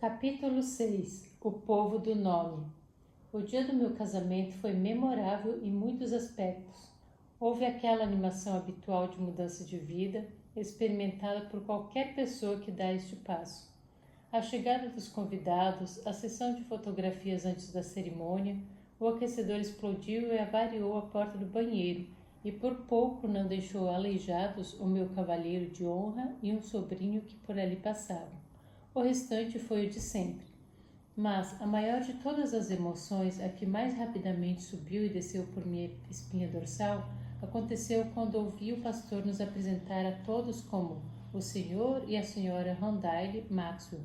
Capítulo 6. O povo do nome. O dia do meu casamento foi memorável em muitos aspectos. Houve aquela animação habitual de mudança de vida, experimentada por qualquer pessoa que dá este passo. A chegada dos convidados, a sessão de fotografias antes da cerimônia, o aquecedor explodiu e avariou a porta do banheiro, e por pouco não deixou aleijados o meu cavalheiro de honra e um sobrinho que por ali passavam. O restante foi o de sempre. Mas a maior de todas as emoções, a que mais rapidamente subiu e desceu por minha espinha dorsal, aconteceu quando ouvi o pastor nos apresentar a todos como o Sr. e a Sra. Rondine Maxwell.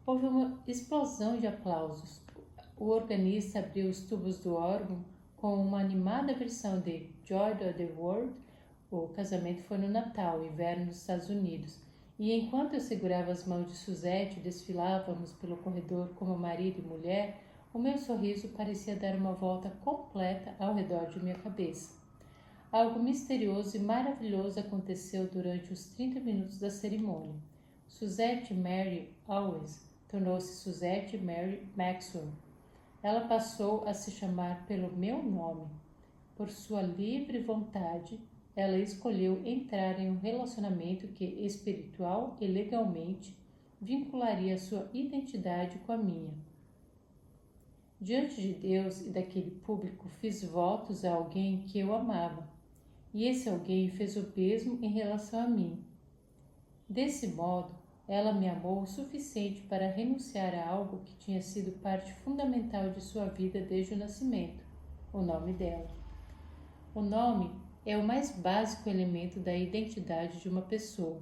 Houve uma explosão de aplausos. O organista abriu os tubos do órgão com uma animada versão de Joy of the World. O casamento foi no Natal, inverno nos Estados Unidos. E enquanto eu segurava as mãos de Suzette e desfilávamos pelo corredor como marido e mulher, o meu sorriso parecia dar uma volta completa ao redor de minha cabeça. Algo misterioso e maravilhoso aconteceu durante os 30 minutos da cerimônia. Suzette Mary Owens tornou-se Suzette Mary Maxwell. Ela passou a se chamar pelo meu nome. Por sua livre vontade, ela escolheu entrar em um relacionamento que, espiritual e legalmente, vincularia sua identidade com a minha. Diante de Deus e daquele público, fiz votos a alguém que eu amava, e esse alguém fez o mesmo em relação a mim. Desse modo, ela me amou o suficiente para renunciar a algo que tinha sido parte fundamental de sua vida desde o nascimento, o nome dela. O nome é o mais básico elemento da identidade de uma pessoa.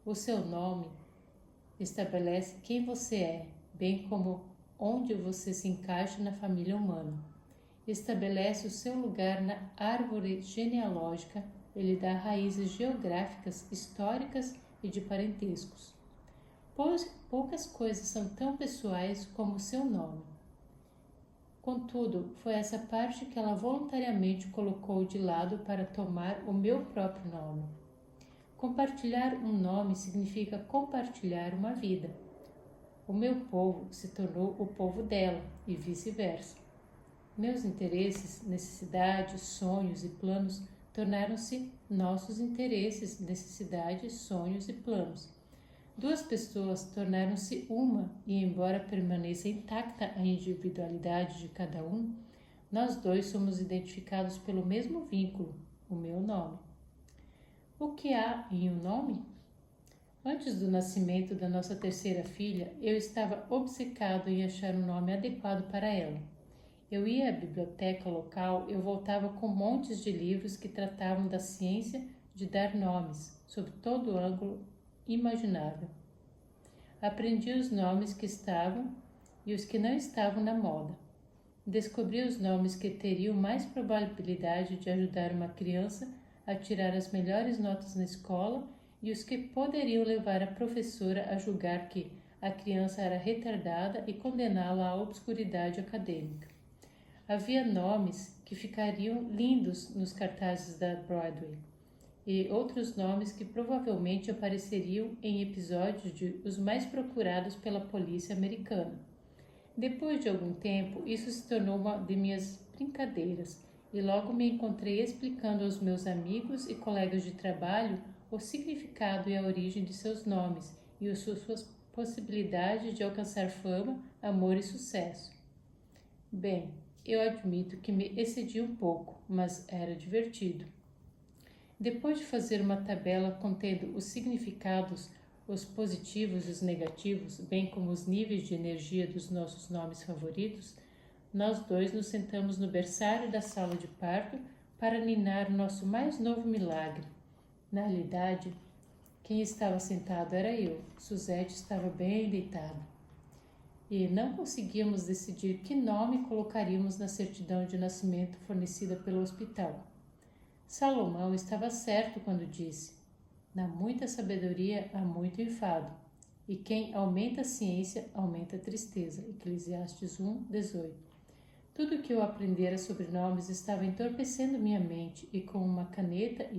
O seu nome estabelece quem você é, bem como onde você se encaixa na família humana. Estabelece o seu lugar na árvore genealógica e lhe dá raízes geográficas, históricas e de parentescos. Poucas coisas são tão pessoais como o seu nome. Contudo, foi essa parte que ela voluntariamente colocou de lado para tomar o meu próprio nome. Compartilhar um nome significa compartilhar uma vida. O meu povo se tornou o povo dela e vice-versa. Meus interesses, necessidades, sonhos e planos tornaram-se nossos interesses, necessidades, sonhos e planos. Duas pessoas tornaram-se uma e, embora permaneça intacta a individualidade de cada um, nós dois somos identificados pelo mesmo vínculo, o meu nome. O que há em um nome? Antes do nascimento da nossa terceira filha, eu estava obcecado em achar um nome adequado para ela. Eu ia à biblioteca local, eu voltava com montes de livros que tratavam da ciência de dar nomes, sob todo o ângulo imaginável. Aprendi os nomes que estavam e os que não estavam na moda. Descobri os nomes que teriam mais probabilidade de ajudar uma criança a tirar as melhores notas na escola e os que poderiam levar a professora a julgar que a criança era retardada e condená-la à obscuridade acadêmica. Havia nomes que ficariam lindos nos cartazes da Broadway e outros nomes que provavelmente apareceriam em episódios de Os Mais Procurados pela Polícia Americana. Depois de algum tempo, isso se tornou uma de minhas brincadeiras e logo me encontrei explicando aos meus amigos e colegas de trabalho o significado e a origem de seus nomes e suas possibilidades de alcançar fama, amor e sucesso. Bem, eu admito que me excedi um pouco, mas era divertido. Depois de fazer uma tabela contendo os significados, os positivos e os negativos, bem como os níveis de energia dos nossos nomes favoritos, nós dois nos sentamos no berçário da sala de parto para ninar o nosso mais novo milagre. Na realidade, quem estava sentado era eu. Suzette estava bem deitada. E não conseguíamos decidir que nome colocaríamos na certidão de nascimento fornecida pelo hospital. Salomão estava certo quando disse: na muita sabedoria há muito enfado, e quem aumenta a ciência aumenta a tristeza. Eclesiastes 1:18. Tudo o que eu aprendera sobre nomes estava entorpecendo minha mente, e com uma caneta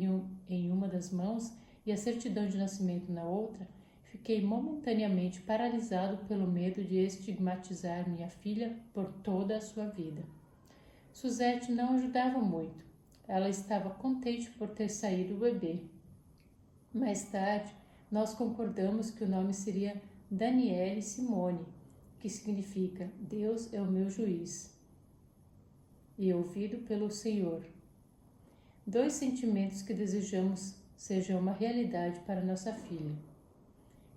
em uma das mãos e a certidão de nascimento na outra, fiquei momentaneamente paralisado pelo medo de estigmatizar minha filha por toda a sua vida. Suzette não ajudava muito. Ela estava contente por ter saído o bebê. Mais tarde, nós concordamos que o nome seria Daniele Simone, que significa Deus é o meu juiz e ouvido pelo Senhor. 2 sentimentos que desejamos sejam uma realidade para nossa filha.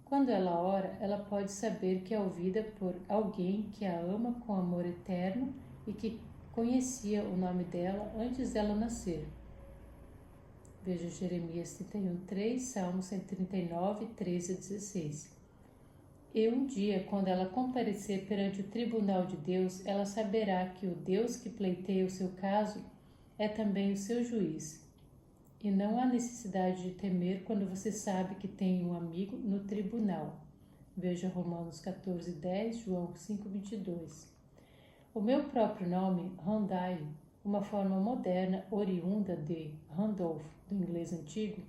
Quando ela ora, ela pode saber que é ouvida por alguém que a ama com amor eterno e que conhecia o nome dela antes dela nascer. Veja Jeremias 31:3, Salmo 139, 13 a 16. E um dia, quando ela comparecer perante o tribunal de Deus, ela saberá que o Deus que pleiteia o seu caso é também o seu juiz. E não há necessidade de temer quando você sabe que tem um amigo no tribunal. Veja Romanos 14:10, João 5:22. O meu próprio nome, Randai, uma forma moderna oriunda de Randolph, do inglês antigo,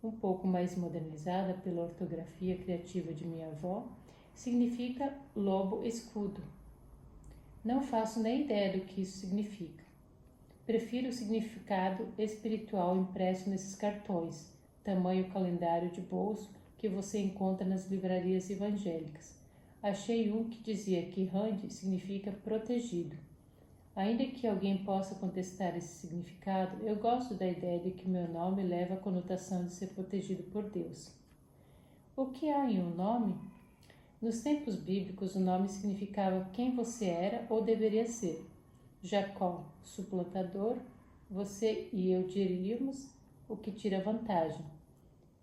um pouco mais modernizada pela ortografia criativa de minha avó, significa lobo escudo. Não faço nem ideia do que isso significa. Prefiro o significado espiritual impresso nesses cartões, tamanho calendário de bolso que você encontra nas livrarias evangélicas. Achei um que dizia que Rand significa protegido. Ainda que alguém possa contestar esse significado, eu gosto da ideia de que meu nome leva a conotação de ser protegido por Deus. O que há em um nome? Nos tempos bíblicos, o nome significava quem você era ou deveria ser. Jacó, suplantador, você e eu diríamos o que tira vantagem.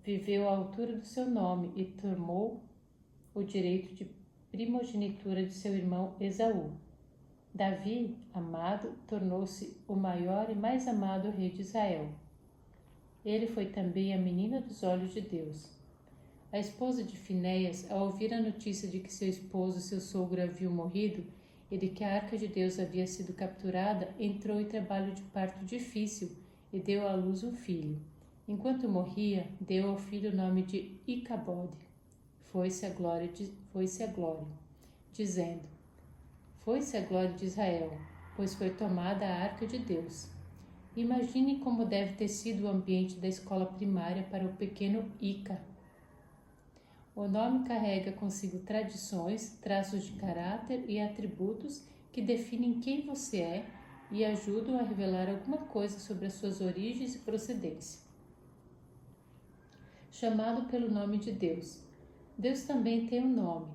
Viveu à altura do seu nome e tomou o direito de primogenitura de seu irmão Esaú. Davi, amado, tornou-se o maior e mais amado rei de Israel. Ele foi também a menina dos olhos de Deus. A esposa de Finéias, ao ouvir a notícia de que seu esposo e seu sogro haviam morrido e de que a arca de Deus havia sido capturada, entrou em trabalho de parto difícil e deu à luz um filho. Enquanto morria, deu ao filho o nome de Icabode. Foi-se a glória, dizendo: Foi-se a glória de Israel, pois foi tomada a arca de Deus. Imagine como deve ter sido o ambiente da escola primária para o pequeno Ica. O nome carrega consigo tradições, traços de caráter e atributos que definem quem você é e ajudam a revelar alguma coisa sobre as suas origens e procedência. Chamado pelo nome de Deus. Deus também tem um nome.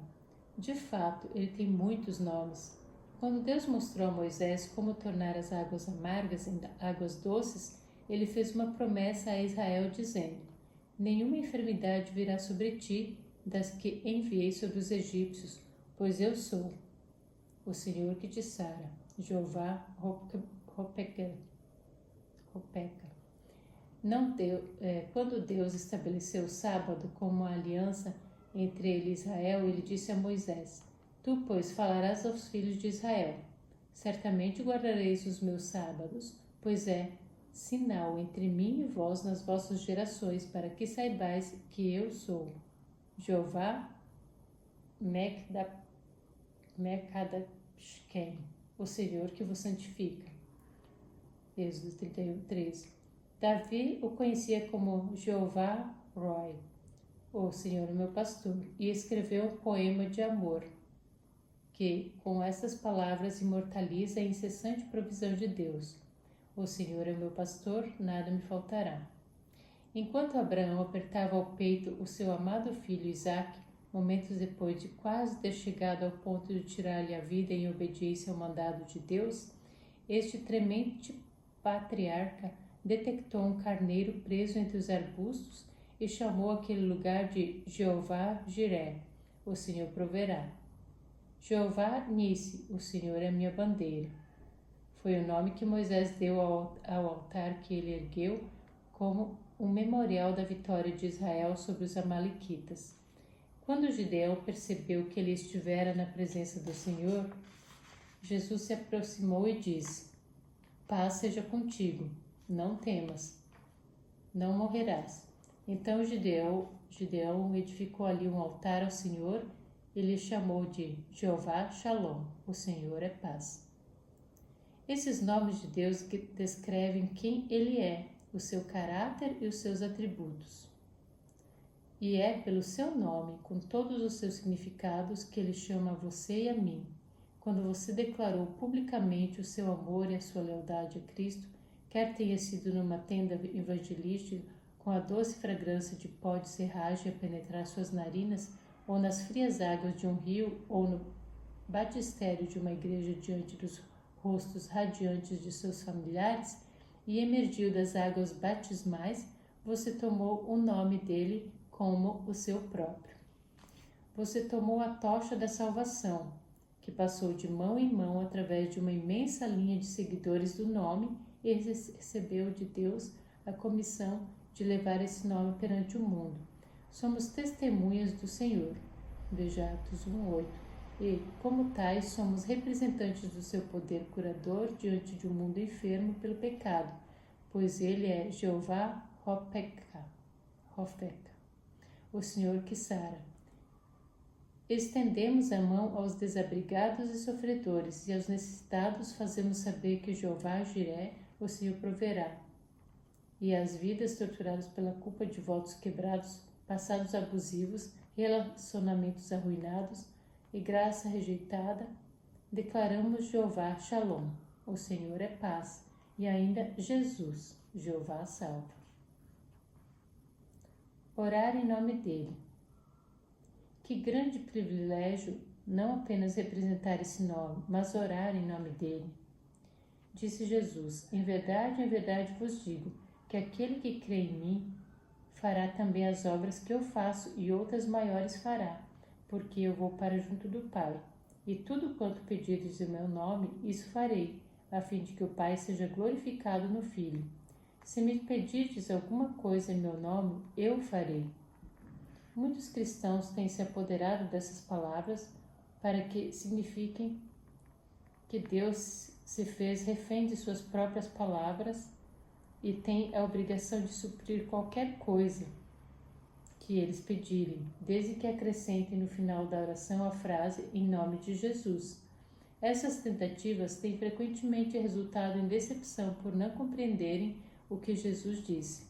De fato, ele tem muitos nomes. Quando Deus mostrou a Moisés como tornar as águas amargas em águas doces, ele fez uma promessa a Israel dizendo: Nenhuma enfermidade virá sobre ti das que enviei sobre os egípcios, pois eu sou o Senhor que te sara. Jeová Ropeca. Quando Deus estabeleceu o sábado como uma aliança entre ele e Israel, ele disse a Moisés: Tu, pois, falarás aos filhos de Israel: Certamente guardareis os meus sábados, pois é sinal entre mim e vós nas vossas gerações, para que saibais que eu sou Jeová Mekadashkem, o Senhor que vos santifica. Êxodo 31:13. Davi o conhecia como Jeová Roi, o Senhor meu pastor, e escreveu um poema de amor, que, com estas palavras, imortaliza a incessante provisão de Deus. O Senhor é meu pastor, nada me faltará. Enquanto Abraão apertava ao peito o seu amado filho Isaque, momentos depois de quase ter chegado ao ponto de tirar-lhe a vida em obediência ao mandado de Deus, este tremente patriarca detectou um carneiro preso entre os arbustos e chamou aquele lugar de Jeová Jiré, o Senhor proverá. Jeová Nissi, o Senhor é minha bandeira. Foi o nome que Moisés deu ao altar que ele ergueu como um memorial da vitória de Israel sobre os amalequitas. Quando Gideão percebeu que ele estivera na presença do Senhor, Jesus se aproximou e disse: Paz seja contigo, não temas, não morrerás. Então Gideão edificou ali um altar ao Senhor e lhe chamou de Jeová Shalom, o Senhor é paz. Esses nomes de Deus descrevem quem Ele é, o seu caráter e os seus atributos. E é pelo seu nome, com todos os seus significados, que Ele chama a você e a mim. Quando você declarou publicamente o seu amor e a sua lealdade a Cristo, quer tenha sido numa tenda evangelística com a doce fragrância de pó de serragem a penetrar suas narinas, ou nas frias águas de um rio, ou no batistério de uma igreja diante dos rostos radiantes de seus familiares, e emergiu das águas batismais, você tomou o nome dele como o seu próprio. Você tomou a tocha da salvação, que passou de mão em mão através de uma imensa linha de seguidores do nome e recebeu de Deus a comissão de levar esse nome perante o mundo. Somos testemunhas do Senhor. Veja Atos 1:8. E, como tais, somos representantes do seu poder curador diante de um mundo enfermo pelo pecado, pois ele é Jeová Rofeka, o Senhor que sara. Estendemos a mão aos desabrigados e sofredores, e aos necessitados fazemos saber que Jeová Jiré, o Senhor proverá. E as vidas torturadas pela culpa de votos quebrados, passados abusivos, relacionamentos arruinados e graça rejeitada, declaramos Jeová Shalom, o Senhor é paz, e ainda Jesus, Jeová salva. Orar em nome dele. Que grande privilégio não apenas representar esse nome, mas orar em nome dele. Disse Jesus, em verdade vos digo, que aquele que crê em mim fará também as obras que eu faço e outras maiores fará, porque eu vou para junto do Pai. E tudo quanto pedirdes em meu nome, isso farei, a fim de que o Pai seja glorificado no Filho. Se me pedirdes alguma coisa em meu nome, eu farei. Muitos cristãos têm se apoderado dessas palavras para que signifiquem que Deus se fez refém de suas próprias palavras e tem a obrigação de suprir qualquer coisa que eles pedirem, desde que acrescentem no final da oração a frase em nome de Jesus. Essas tentativas têm frequentemente resultado em decepção por não compreenderem o que Jesus disse.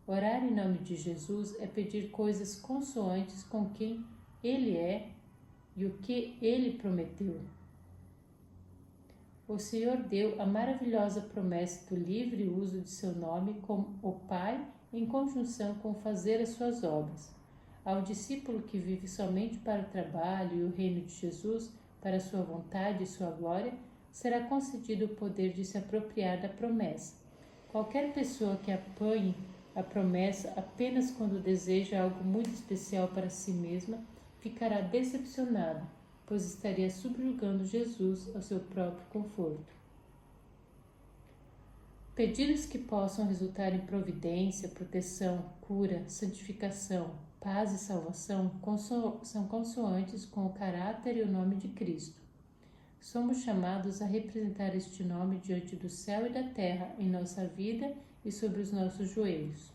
Orar em nome de Jesus é pedir coisas consoantes com quem Ele é e o que Ele prometeu. O Senhor deu a maravilhosa promessa do livre uso de seu nome como o Pai em conjunção com fazer as suas obras. Ao discípulo que vive somente para o trabalho e o reino de Jesus, para sua vontade e sua glória, será concedido o poder de se apropriar da promessa. Qualquer pessoa que apanhe a promessa apenas quando deseja algo muito especial para si mesma, ficará decepcionada, pois estaria subjugando Jesus ao seu próprio conforto. Pedidos que possam resultar em providência, proteção, cura, santificação, paz e salvação são consoantes com o caráter e o nome de Cristo. Somos chamados a representar este nome diante do céu e da terra em nossa vida e sobre os nossos joelhos.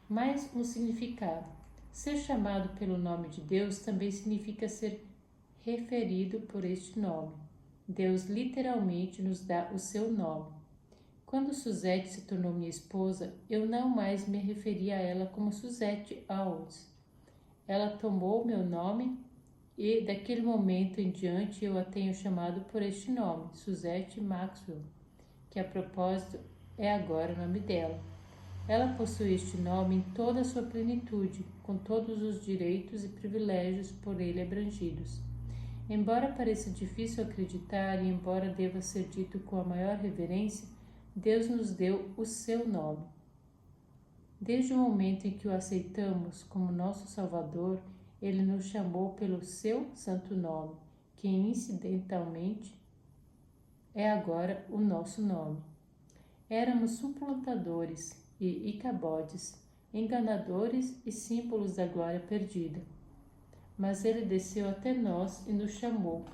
Mais um significado. Ser chamado pelo nome de Deus também significa ser referido por este nome. Deus literalmente nos dá o seu nome. Quando Suzete se tornou minha esposa, eu não mais me referia a ela como Suzete Alves. Ela tomou meu nome e, daquele momento em diante, eu a tenho chamado por este nome, Suzete Maxwell, que a propósito é agora o nome dela. Ela possui este nome em toda a sua plenitude, com todos os direitos e privilégios por ele abrangidos. Embora pareça difícil acreditar e embora deva ser dito com a maior reverência, Deus nos deu o seu nome. Desde o momento em que o aceitamos como nosso Salvador, Ele nos chamou pelo seu santo nome, que incidentalmente é agora o nosso nome. Éramos suplantadores e icabodes, enganadores e símbolos da glória perdida. Mas Ele desceu até nós e nos chamou.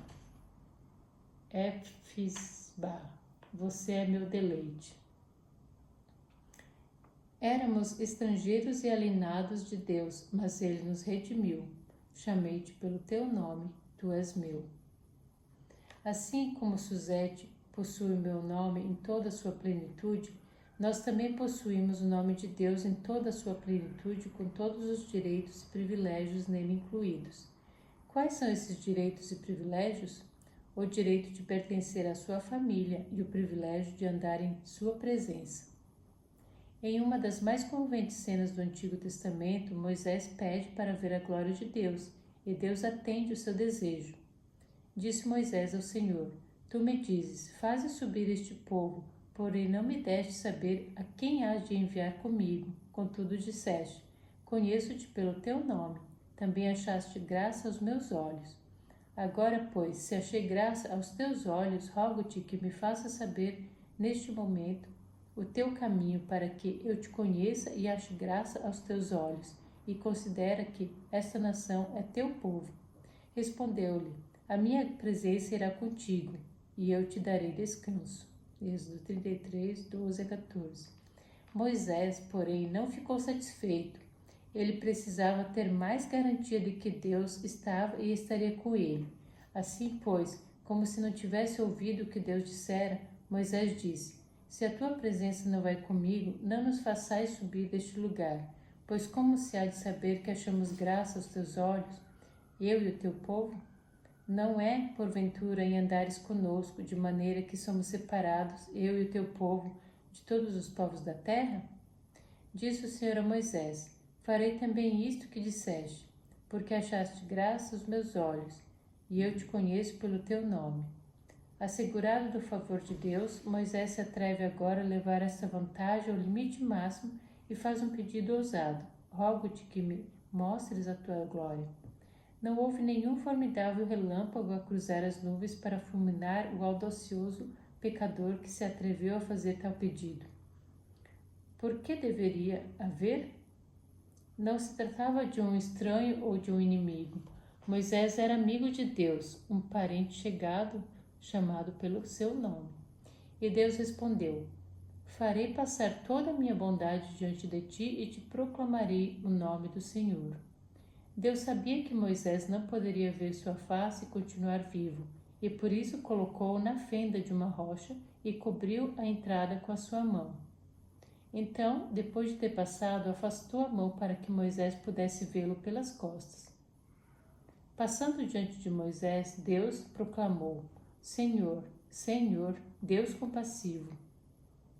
Efisba, você é meu deleite. Éramos estrangeiros e alienados de Deus, mas Ele nos redimiu. Chamei-te pelo teu nome, tu és meu. Assim como Suzete possui o meu nome em toda a sua plenitude, nós também possuímos o nome de Deus em toda a sua plenitude, com todos os direitos e privilégios nele incluídos. Quais são esses direitos e privilégios? O direito de pertencer à sua família e o privilégio de andar em sua presença. Em uma das mais comoventes cenas do Antigo Testamento, Moisés pede para ver a glória de Deus, e Deus atende o seu desejo. Disse Moisés ao Senhor: Tu me dizes, faze subir este povo, porém não me deste saber a quem hás de enviar comigo. Contudo disseste: Conheço-te pelo teu nome, também achaste graça aos meus olhos. Agora, pois, se achei graça aos teus olhos, rogo-te que me faças saber neste momento o teu caminho, para que eu te conheça e ache graça aos teus olhos, e considera que esta nação é teu povo. Respondeu-lhe: A minha presença irá contigo, e eu te darei descanso. Êxodo 33, 12 a 14. Moisés, porém, não ficou satisfeito. Ele precisava ter mais garantia de que Deus estava e estaria com ele. Assim, pois, como se não tivesse ouvido o que Deus dissera, Moisés disse: Se a tua presença não vai comigo, não nos façais subir deste lugar, pois como se há de saber que achamos graça aos teus olhos, eu e o teu povo? Não é, porventura, em andares conosco, de maneira que somos separados, eu e o teu povo, de todos os povos da terra? Disse o Senhor a Moisés: Farei também isto que disseste, porque achaste graça aos meus olhos, e eu te conheço pelo teu nome. Assegurado do favor de Deus, Moisés se atreve agora a levar essa vantagem ao limite máximo e faz um pedido ousado: Rogo-te que me mostres a tua glória. Não houve nenhum formidável relâmpago a cruzar as nuvens para fulminar o audacioso pecador que se atreveu a fazer tal pedido. Por que deveria haver? Não se tratava de um estranho ou de um inimigo. Moisés era amigo de Deus, um parente chegado, chamado pelo seu nome. E Deus respondeu: Farei passar toda a minha bondade diante de ti e te proclamarei o nome do Senhor. Deus sabia que Moisés não poderia ver sua face e continuar vivo, e por isso colocou-o na fenda de uma rocha e cobriu a entrada com a sua mão. Então, depois de ter passado, afastou a mão para que Moisés pudesse vê-lo pelas costas. Passando diante de Moisés, Deus proclamou: Senhor, Senhor, Deus compassivo,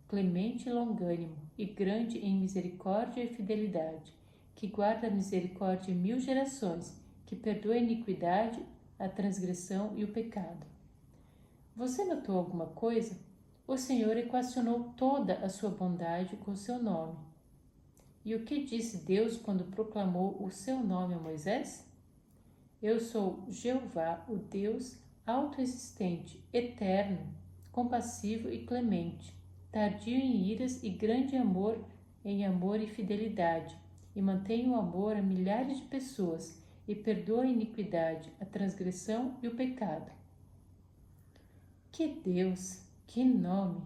clemente e longânimo, e grande em misericórdia e fidelidade, que guarda a misericórdia em 1000 gerações, que perdoa a iniquidade, a transgressão e o pecado. Você notou alguma coisa? O Senhor equacionou toda a sua bondade com seu nome. E o que disse Deus quando proclamou o seu nome a Moisés? Eu sou Jeová, o Deus autoexistente, eterno, compassivo e clemente, tardio em iras e grande em amor e fidelidade, e mantém o amor a milhares de pessoas, e perdoa a iniquidade, a transgressão e o pecado. Que Deus! Que nome!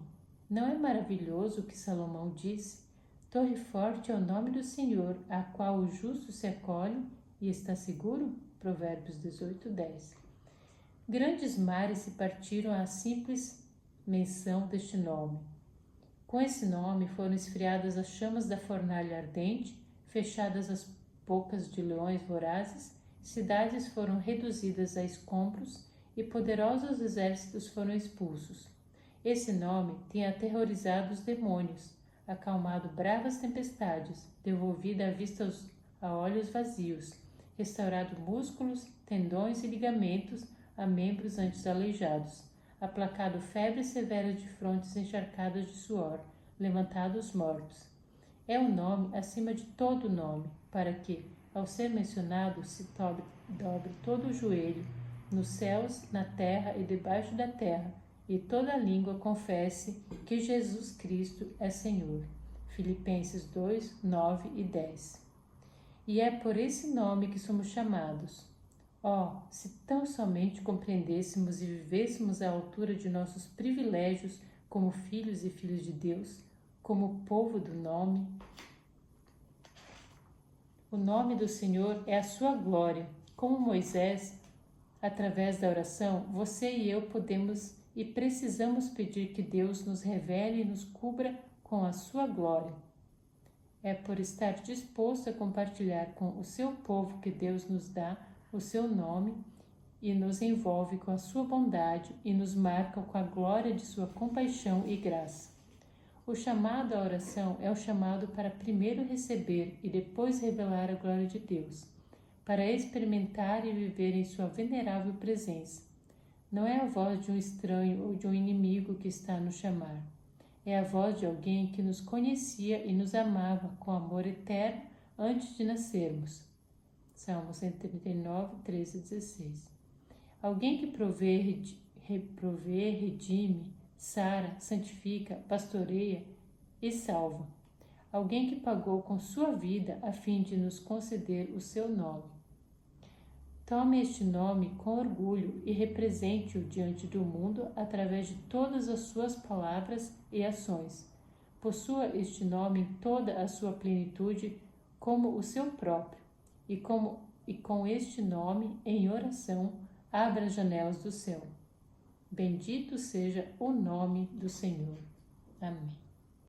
Não é maravilhoso o que Salomão disse? Torre forte é o nome do Senhor, a qual o justo se acolhe e está seguro? Provérbios 18, 10. Grandes mares se partiram à simples menção deste nome. Com esse nome foram esfriadas as chamas da fornalha ardente, fechadas as bocas de leões vorazes, cidades foram reduzidas a escombros e poderosos exércitos foram expulsos. Esse nome tem aterrorizado os demônios, acalmado bravas tempestades, devolvido a vista a olhos vazios, restaurado músculos, tendões e ligamentos a membros antes aleijados, aplacado febres severas de frontes encharcadas de suor, levantado os mortos. É o nome acima de todo nome, para que, ao ser mencionado, se dobre todo o joelho, nos céus, na terra e debaixo da terra, e toda língua confesse que Jesus Cristo é Senhor. Filipenses 2, 9 e 10. E é por esse nome que somos chamados. Oh, se tão somente compreendêssemos e vivêssemos à altura de nossos privilégios como filhos e filhas de Deus, como povo do nome. O nome do Senhor é a sua glória. Como Moisés, através da oração, você e eu podemos e precisamos pedir que Deus nos revele e nos cubra com a sua glória. É por estar disposto a compartilhar com o seu povo que Deus nos dá o seu nome e nos envolve com a sua bondade e nos marca com a glória de sua compaixão e graça. O chamado à oração é o chamado para primeiro receber e depois revelar a glória de Deus, para experimentar e viver em sua venerável presença. Não é a voz de um estranho ou de um inimigo que está nos chamar. É a voz de alguém que nos conhecia e nos amava com amor eterno antes de nascermos. Salmo 139, 13 e 16. Alguém que provê, redime, sara, santifica, pastoreia e salva. Alguém que pagou com sua vida a fim de nos conceder o seu nome. Tome este nome com orgulho e represente-o diante do mundo através de todas as suas palavras e ações. Possua este nome em toda a sua plenitude como o seu próprio, e com este nome, em oração, abra as janelas do céu. Bendito seja o nome do Senhor. Amém.